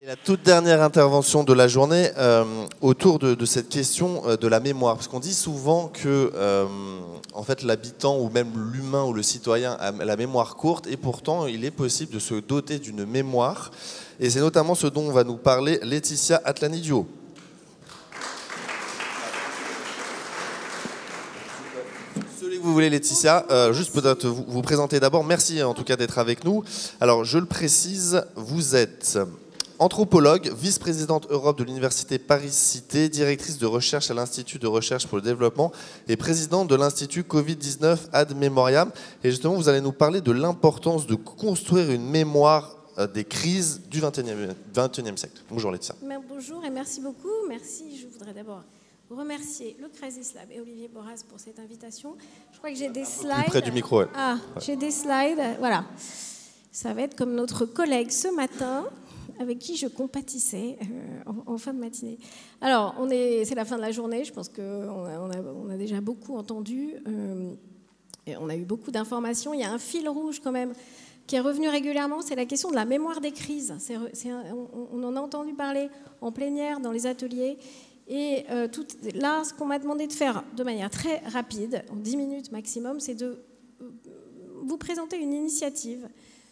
Et la toute dernière intervention de la journée autour de cette question de la mémoire. Parce qu'on dit souvent que en fait, l'habitant ou même l'humain ou le citoyen a la mémoire courte et pourtant il est possible de se doter d'une mémoire. Et c'est notamment ce dont va nous parler Laetitia Atlani-Duo. Celui que vous voulez, Laetitia, juste peut-être vous présenter d'abord. Merci en tout cas d'être avec nous. Alors je le précise, vous êtes anthropologue, vice-présidente Europe de l'Université Paris-Cité, directrice de recherche à l'Institut de recherche pour le développement et présidente de l'Institut Covid-19 Ad Memoriam. Et justement, vous allez nous parler de l'importance de construire une mémoire des crises du XXIe siècle. Bonjour Laetitia. Bonjour et merci beaucoup. Merci. Je voudrais d'abord remercier le Crisis Lab et Olivier Borras pour cette invitation. Je crois que j'ai des slides. Plus près du micro, ouais. Ah, ouais. J'ai des slides. Voilà. Ça va être comme notre collègue ce matin, avec qui je compatissais en fin de matinée. Alors, c'est la fin de la journée, je pense qu'on a déjà beaucoup entendu, et on a eu beaucoup d'informations. Il y a un fil rouge quand même qui est revenu régulièrement, c'est la question de la mémoire des crises. On en a entendu parler en plénière, dans les ateliers, et là, ce qu'on m'a demandé de faire de manière très rapide, en 10 minutes maximum, c'est de vous présenter une initiative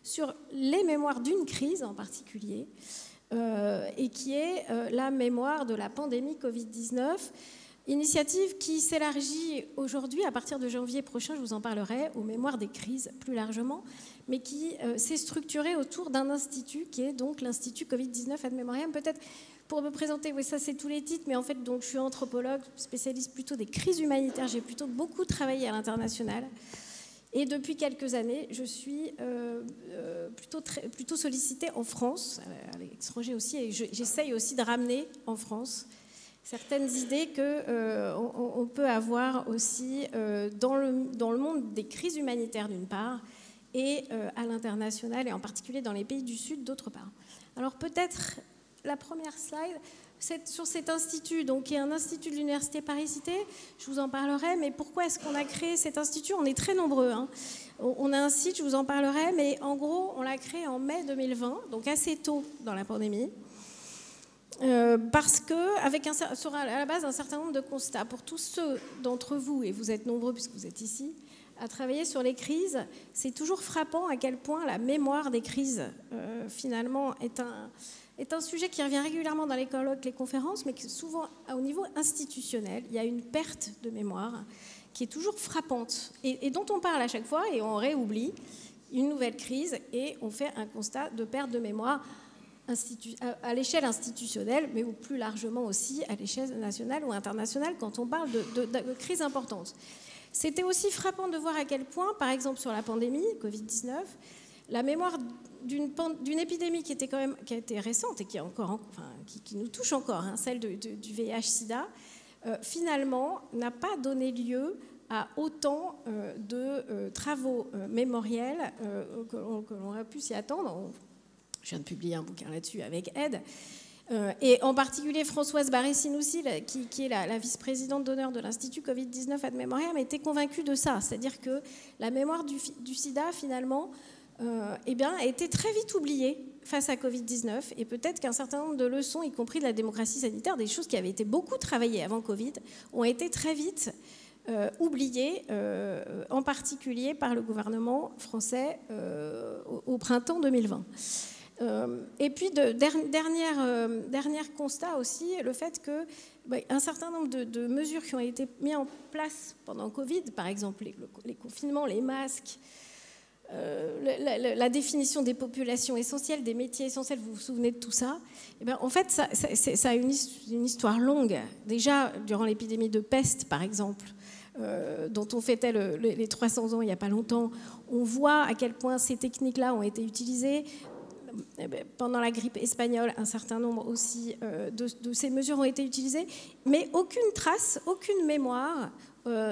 sur les mémoires d'une crise en particulier, et qui est la mémoire de la pandémie Covid-19, initiative qui s'élargit aujourd'hui, à partir de janvier prochain, je vous en parlerai, aux mémoires des crises plus largement, mais qui s'est structurée autour d'un institut qui est donc l'Institut Covid-19 Ad Memoriam. Peut-être pour me présenter, oui, ça c'est tous les titres, mais en fait donc, je suis anthropologue, spécialiste plutôt des crises humanitaires, j'ai plutôt beaucoup travaillé à l'international. Et depuis quelques années, je suis plutôt sollicitée en France, à l'étranger aussi, et j'essaye aussi de ramener en France certaines idées qu'on peut avoir aussi dans le monde des crises humanitaires d'une part, et à l'international, et en particulier dans les pays du Sud d'autre part. Alors peut-être la première slide, sur cet institut, donc, qui est un institut de l'Université Paris-Cité, je vous en parlerai, mais pourquoi est-ce qu'on a créé cet institut? On est très nombreux, hein. On a un site, je vous en parlerai, mais en gros, on l'a créé en mai 2020, donc assez tôt dans la pandémie, parce qu'avec à la base un certain nombre de constats. Pour tous ceux d'entre vous, et vous êtes nombreux puisque vous êtes ici, à travailler sur les crises, c'est toujours frappant à quel point la mémoire des crises, finalement, est un sujet qui revient régulièrement dans les colloques, les conférences, mais qui souvent, au niveau institutionnel, il y a une perte de mémoire qui est toujours frappante et dont on parle à chaque fois et on réoublie une nouvelle crise et on fait un constat de perte de mémoire à l'échelle institutionnelle, mais plus largement aussi à l'échelle nationale ou internationale quand on parle de crises importantes. C'était aussi frappant de voir à quel point, par exemple sur la pandémie Covid-19, la mémoire d'une épidémie qui a été récente et qui nous touche encore, hein, celle du VIH-Sida, finalement n'a pas donné lieu à autant de travaux mémoriels que l'on aurait pu s'y attendre. Je viens de publier un bouquin là-dessus avec Ed. Et en particulier Françoise Barré-Sinoussi, qui est la vice-présidente d'honneur de l'Institut Covid-19 Ad Memoriam, était convaincue de ça. C'est-à-dire que la mémoire du sida, finalement, a été très vite oubliée face à Covid-19. Et peut-être qu'un certain nombre de leçons, y compris de la démocratie sanitaire, des choses qui avaient été beaucoup travaillées avant Covid, ont été très vite oubliées, en particulier par le gouvernement français au printemps 2020. Et puis, dernier constat aussi, le fait qu'un certain nombre de mesures qui ont été mises en place pendant Covid, par exemple les confinements, les masques, la définition des populations essentielles, des métiers essentiels, vous vous souvenez de tout ça? Et bien, en fait, ça a une histoire longue. Déjà, durant l'épidémie de peste, par exemple, dont on fêtait les 300 ans il n'y a pas longtemps, on voit à quel point ces techniques-là ont été utilisées. Pendant la grippe espagnole, un certain nombre aussi de ces mesures ont été utilisées, mais aucune trace, aucune mémoire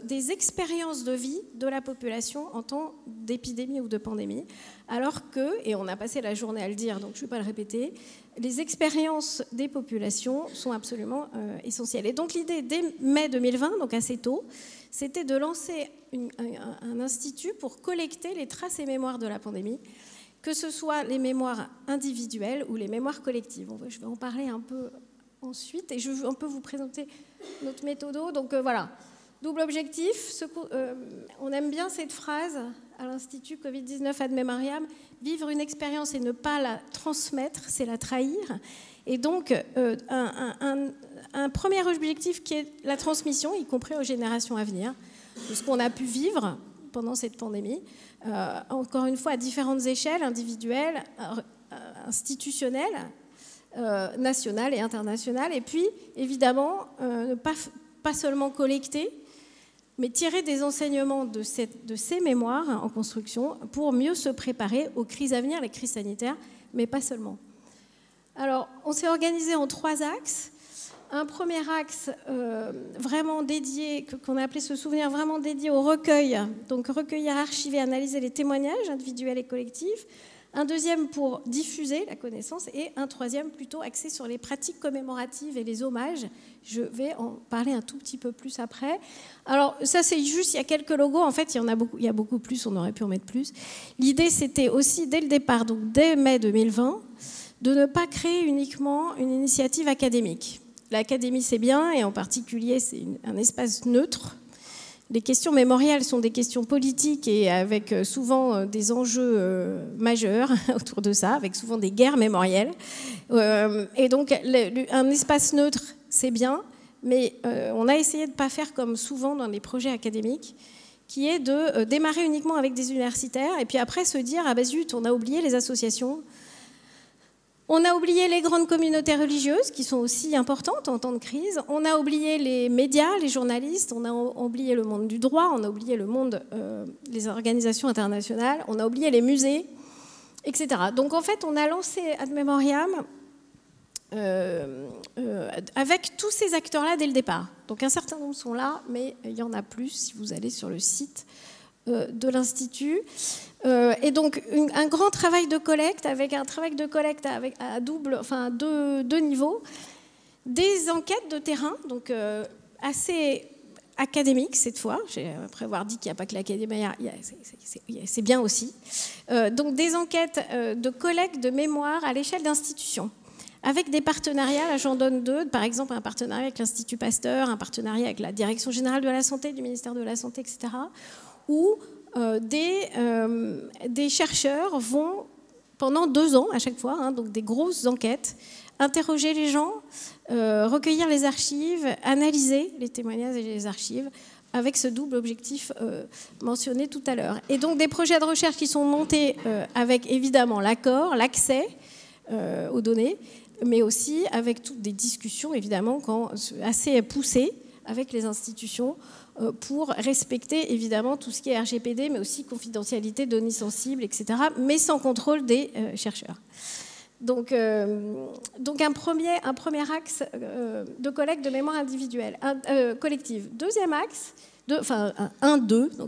des expériences de vie de la population en temps d'épidémie ou de pandémie, alors que, et on a passé la journée à le dire, donc je ne vais pas le répéter, les expériences des populations sont absolument essentielles. Et donc l'idée, dès mai 2020, donc assez tôt, c'était de lancer un institut pour collecter les traces et mémoires de la pandémie que ce soit les mémoires individuelles ou les mémoires collectives. Je vais en parler un peu ensuite et je vais un peu vous présenter notre méthodo. Donc voilà, double objectif. On aime bien cette phrase à l'Institut Covid-19 Ad Memoriam, vivre une expérience et ne pas la transmettre, c'est la trahir. Et donc, un premier objectif qui est la transmission, y compris aux générations à venir, de ce qu'on a pu vivre pendant cette pandémie, encore une fois à différentes échelles, individuelles, institutionnelles, nationales et internationales, et puis évidemment pas seulement collecter, mais tirer des enseignements de ces mémoires en construction pour mieux se préparer aux crises à venir, les crises sanitaires, mais pas seulement. Alors, on s'est organisé en 3 axes. Un premier axe vraiment dédié, qu'on a appelé ce souvenir, vraiment dédié au recueil, donc recueillir, archiver, analyser les témoignages individuels et collectifs. Un deuxième pour diffuser la connaissance et un troisième plutôt axé sur les pratiques commémoratives et les hommages. Je vais en parler un tout petit peu plus après. Alors ça c'est juste, il y a quelques logos, en fait il y a beaucoup plus, on aurait pu en mettre plus. L'idée c'était aussi dès le départ, donc dès mai 2020, de ne pas créer uniquement une initiative académique. L'académie c'est bien et en particulier c'est un espace neutre. Les questions mémorielles sont des questions politiques et avec souvent des enjeux majeurs autour de ça, avec souvent des guerres mémorielles. Et donc, un espace neutre, c'est bien, mais on a essayé de ne pas faire comme souvent dans les projets académiques, qui est de démarrer uniquement avec des universitaires et puis après se dire « Ah ben zut, on a oublié les associations ». On a oublié les grandes communautés religieuses, qui sont aussi importantes en temps de crise. On a oublié les médias, les journalistes. On a oublié le monde du droit. On a oublié le monde, les organisations internationales. On a oublié les musées, etc. Donc, en fait, on a lancé Ad Memoriam avec tous ces acteurs-là dès le départ. Donc, un certain nombre sont là, mais il y en a plus si vous allez sur le site de l'Institut. Et donc un grand travail de collecte avec un travail de collecte à deux niveaux, des enquêtes de terrain, donc assez académiques cette fois. Après avoir dit qu'il n'y a pas que l'académie, c'est bien aussi. Donc des enquêtes de collecte de mémoire à l'échelle d'institutions, avec des partenariats. Là j'en donne 2, par exemple un partenariat avec l'Institut Pasteur, un partenariat avec la Direction générale de la santé du ministère de la Santé, etc. Où des chercheurs vont, pendant 2 ans à chaque fois, donc des grosses enquêtes, interroger les gens, recueillir les archives, analyser les témoignages et les archives, avec ce double objectif mentionné tout à l'heure. Et donc des projets de recherche qui sont montés avec évidemment l'accord, l'accès aux données, mais aussi avec toutes des discussions évidemment assez poussées avec les institutions, pour respecter évidemment tout ce qui est RGPD, mais aussi confidentialité, données sensibles, etc., mais sans contrôle des chercheurs. Donc un premier axe de collecte de mémoire individuelle, collective. Deuxième axe, donc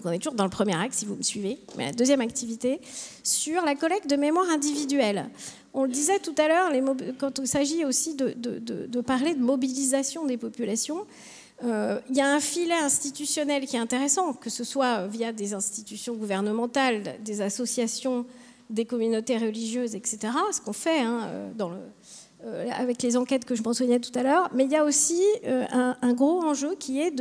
on est toujours dans le premier axe si vous me suivez, mais la deuxième activité, sur la collecte de mémoire individuelle. On le disait tout à l'heure, quand il s'agit aussi de parler de mobilisation des populations, il y a un filet institutionnel qui est intéressant, que ce soit via des institutions gouvernementales, des associations, des communautés religieuses, etc., ce qu'on fait avec les enquêtes que je mentionnais tout à l'heure, mais il y a aussi un gros enjeu qui est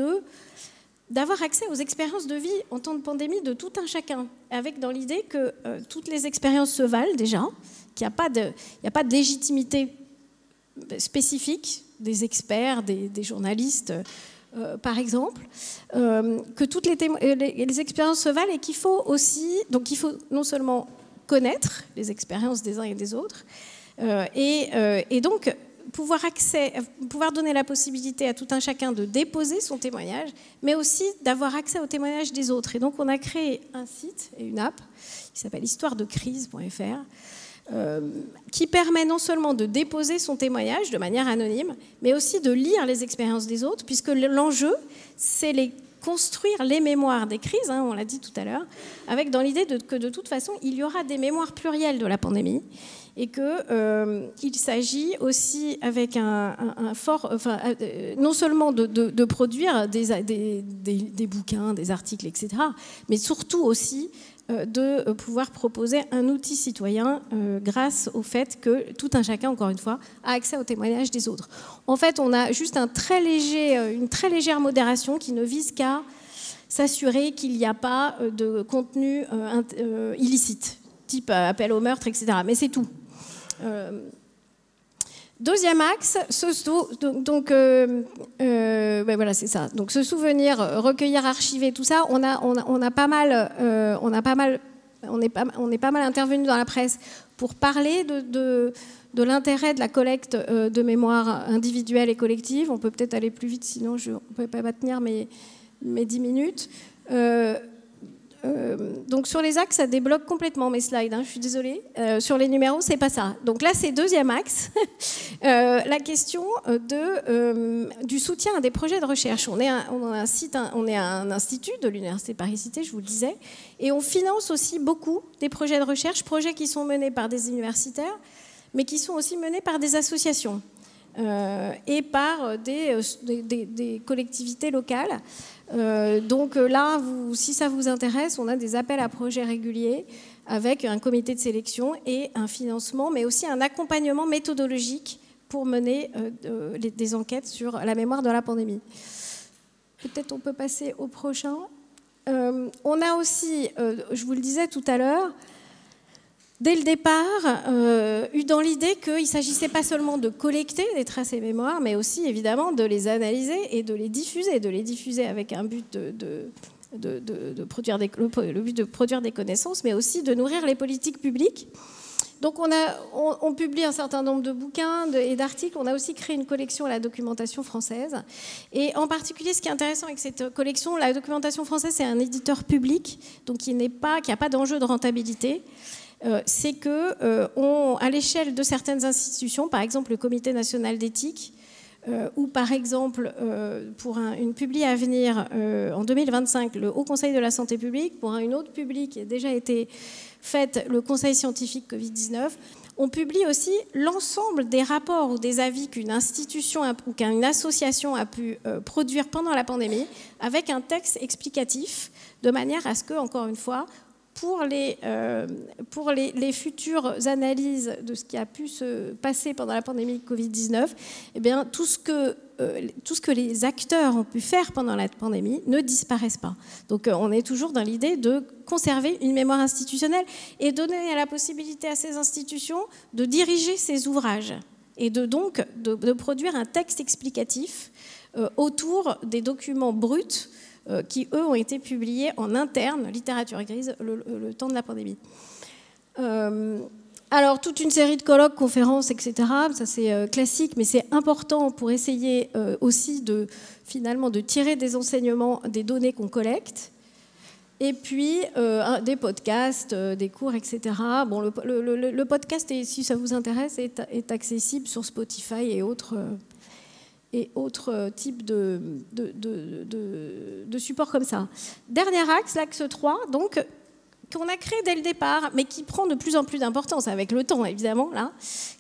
d'avoir accès aux expériences de vie en temps de pandémie de tout un chacun, avec dans l'idée que toutes les expériences se valent déjà, qu'il n'y a pas de légitimité spécifique des experts, des journalistes, par exemple, que toutes les expériences se valent et qu'il faut aussi, donc il faut non seulement connaître les expériences des uns et des autres, et donc pouvoir donner la possibilité à tout un chacun de déposer son témoignage, mais aussi d'avoir accès au témoignage des autres. Et donc on a créé un site et une app qui s'appelle histoiredecrise.fr, qui permet non seulement de déposer son témoignage de manière anonyme, mais aussi de lire les expériences des autres, puisque l'enjeu, c'est construire les mémoires des crises, on l'a dit tout à l'heure, avec dans l'idée que de toute façon, il y aura des mémoires plurielles de la pandémie, et qu'il s'agit aussi avec non seulement de produire des bouquins, des articles, etc., mais surtout aussi de pouvoir proposer un outil citoyen grâce au fait que tout un chacun, encore une fois, a accès au témoignage des autres. En fait, on a juste une très légère modération qui ne vise qu'à s'assurer qu'il n'y a pas de contenu illicite, type appel au meurtre, etc. Mais c'est tout. Deuxième axe, voilà, c'est ça. Donc, se souvenir, recueillir, archiver, tout ça, on est pas mal intervenu dans la presse pour parler de l'intérêt de la collecte de mémoire individuelle et collective. On peut peut-être aller plus vite, sinon je ne peux pas tenir mes 10 minutes. Donc sur les axes, ça débloque complètement mes slides, hein, je suis désolée. Sur les numéros, c'est pas ça. Donc là, c'est deuxième axe, la question du soutien à des projets de recherche. On est un institut de l'Université Paris-Cité, je vous le disais, et on finance aussi beaucoup des projets de recherche, projets qui sont menés par des universitaires, mais qui sont aussi menés par des associations et par des collectivités locales. Donc là, si ça vous intéresse, on a des appels à projets réguliers avec un comité de sélection et un financement, mais aussi un accompagnement méthodologique pour mener des enquêtes sur la mémoire de la pandémie. Peut-être on peut passer au prochain. On a aussi, je vous le disais tout à l'heure, dès le départ, eu dans l'idée qu'il ne s'agissait pas seulement de collecter des traces et mémoires, mais aussi évidemment de les analyser et de les diffuser avec un but de produire des connaissances, mais aussi de nourrir les politiques publiques. Donc on publie un certain nombre de bouquins et d'articles. On a aussi créé une collection, la documentation française. Et en particulier, ce qui est intéressant avec cette collection, la documentation française, c'est un éditeur public, donc qui n'a pas d'enjeu de rentabilité. C'est qu'à l'échelle de certaines institutions, par exemple le Comité national d'éthique, ou par exemple pour une publi à venir en 2025, le Haut Conseil de la santé publique, pour une autre publi qui a déjà été faite, le Conseil scientifique Covid-19, on publie aussi l'ensemble des rapports ou des avis qu'une institution ou qu'une association a pu produire pendant la pandémie, avec un texte explicatif, de manière à ce que, encore une fois, pour les futures analyses de ce qui a pu se passer pendant la pandémie Covid-19, eh bien, tout ce que les acteurs ont pu faire pendant la pandémie ne disparaisse pas. Donc on est toujours dans l'idée de conserver une mémoire institutionnelle et donner la possibilité à ces institutions de diriger ces ouvrages et donc de produire un texte explicatif autour des documents bruts qui, eux, ont été publiés en interne, littérature grise, le temps de la pandémie. Alors, toute une série de colloques, conférences, etc., ça c'est classique, mais c'est important pour essayer aussi finalement de tirer des enseignements des données qu'on collecte, et puis des podcasts, des cours, etc. Bon, le podcast, si ça vous intéresse, est accessible sur Spotify et autres types de supports comme ça. Dernier axe, l'axe 3, donc, qu'on a créé dès le départ, mais qui prend de plus en plus d'importance avec le temps, évidemment, là,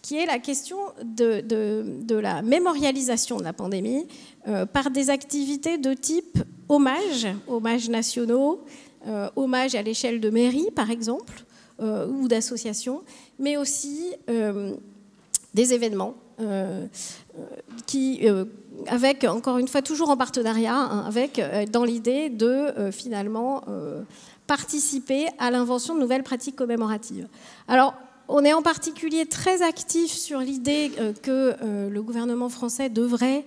qui est la question de la mémorialisation de la pandémie par des activités de type hommages nationaux, hommages à l'échelle de mairies, par exemple, ou d'associations, mais aussi des événements avec, encore une fois, toujours en partenariat, hein, avec, dans l'idée de finalement participer à l'invention de nouvelles pratiques commémoratives. Alors, on est en particulier très actif sur l'idée que le gouvernement français devrait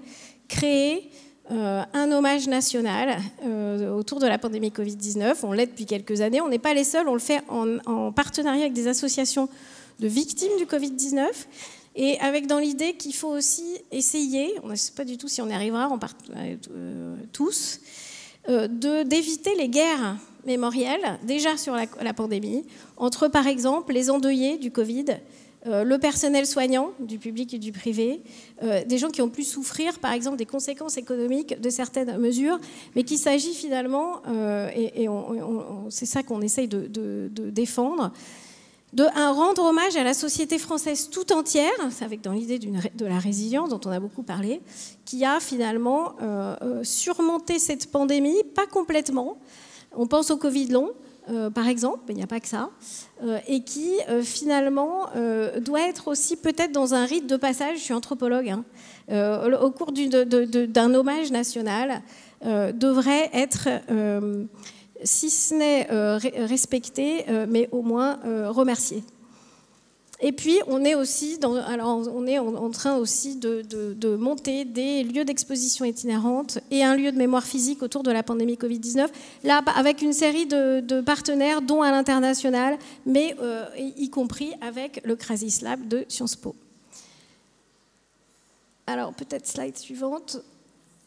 créer un hommage national autour de la pandémie Covid-19. On l'est depuis quelques années. On n'est pas les seuls, on le fait en partenariat avec des associations de victimes du Covid-19. Et avec dans l'idée qu'il faut aussi essayer, on ne sait pas du tout si on y arrivera tous, d'éviter les guerres mémorielles, déjà sur la pandémie, entre par exemple les endeuillés du Covid, le personnel soignant du public et du privé, des gens qui ont pu souffrir par exemple des conséquences économiques de certaines mesures, mais qu'il s'agit finalement, et c'est ça qu'on essaye de défendre, de rendre hommage à la société française tout entière, avec dans l'idée de la résilience dont on a beaucoup parlé, qui a finalement surmonté cette pandémie, pas complètement. On pense au Covid long, par exemple, mais il n'y a pas que ça, et qui finalement doit être aussi peut-être dans un rite de passage, je suis anthropologue, hein, au cours d'un hommage national, devrait être, si ce n'est respecté, mais au moins remercié. Et puis, on est aussi en train aussi de monter des lieux d'exposition itinérantes et un lieu de mémoire physique autour de la pandémie Covid-19, là, avec une série de partenaires, dont à l'international, mais y compris avec le Crasis Lab de Sciences Po. Alors, peut-être slide suivante.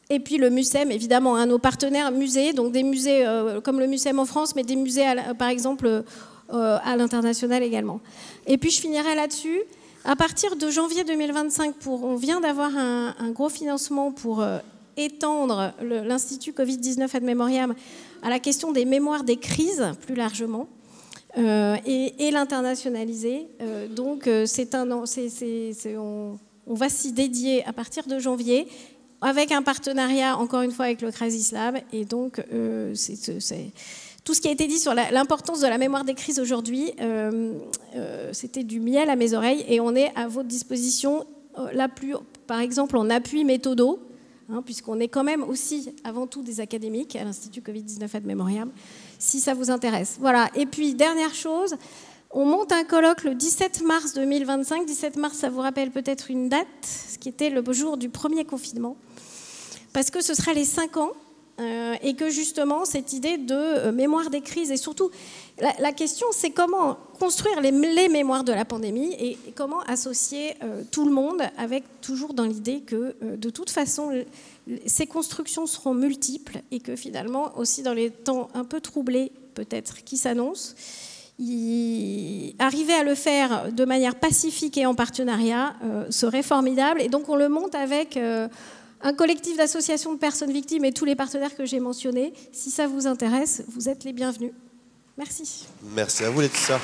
Et puis le MUSEM, évidemment, hein, nos partenaires musées, donc des musées comme le MUSEM en France, mais des musées, par exemple, à l'international également. Et puis je finirai là-dessus. À partir de janvier 2025, on vient d'avoir un gros financement pour étendre l'Institut Covid-19 ad memoriam à la question des mémoires des crises, plus largement, et l'internationaliser. Donc on va s'y dédier à partir de janvier, avec un partenariat, encore une fois, avec le Crasis Lab. Et donc, tout ce qui a été dit sur l'importance de la mémoire des crises aujourd'hui, c'était du miel à mes oreilles. Et on est à votre disposition, par exemple, en appui méthodo, hein, puisqu'on est quand même aussi, avant tout, des académiques à l'Institut Covid-19 ad memoriam, si ça vous intéresse. Voilà. Et puis, dernière chose, on monte un colloque le 17 mars 2025. 17 mars, ça vous rappelle peut-être une date, ce qui était le jour du premier confinement, parce que ce sera les 5 ans. Et que justement, cette idée de mémoire des crises, et surtout, la question, c'est comment construire les mémoires de la pandémie et comment associer tout le monde, avec toujours dans l'idée que, de toute façon, ces constructions seront multiples et que finalement, aussi dans les temps un peu troublés, peut-être, qui s'annoncent, arriver à le faire de manière pacifique et en partenariat serait formidable. Et donc, on le monte avec un collectif d'associations de personnes victimes et tous les partenaires que j'ai mentionnés. Si ça vous intéresse, vous êtes les bienvenus. Merci. Merci à vous, Laetitia.